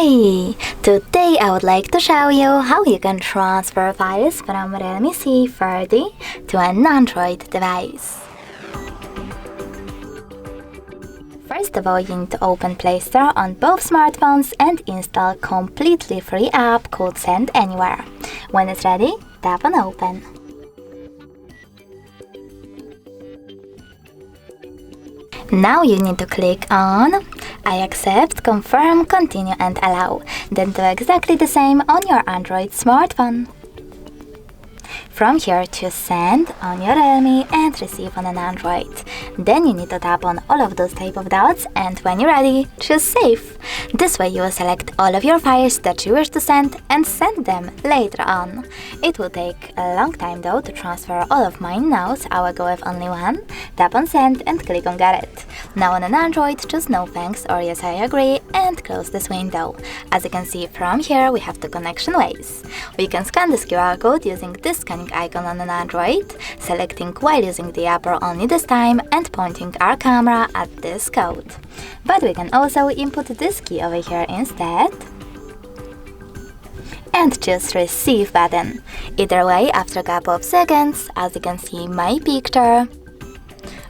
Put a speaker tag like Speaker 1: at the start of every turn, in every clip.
Speaker 1: Hi! Today I would like to show you how you can transfer files from REALME C30 to an Android device. First of all, you need to open Play Store on both smartphones and install completely free app called Send Anywhere. When it's ready, tap on Open. Now you need to click on I accept, confirm, continue and allow. Then do exactly the same on your Android smartphone. From here, choose Send on your REALME and Receive on an Android. Then you need to tap on all of those type of dots and when you're ready, choose Save. This way you will select all of your files that you wish to send and send them later on. It will take a long time though to transfer all of mine now, so I will go with only one. Tap on Send and click on Get It. Now on an Android, choose No Thanks or Yes I Agree and close this window. As you can see from here, we have the connection ways. We can scan this QR code using this scanning icon on an Android, selecting while using the app or only this time and pointing our camera at this code. But we can also input this key over here instead and choose Receive button. Either way, after a couple of seconds, as you can see, my picture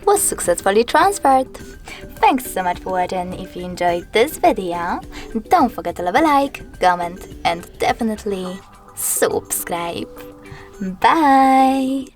Speaker 1: was successfully transferred. Thanks so much for watching. If you enjoyed this video, don't forget to leave a like, comment and definitely subscribe. Bye!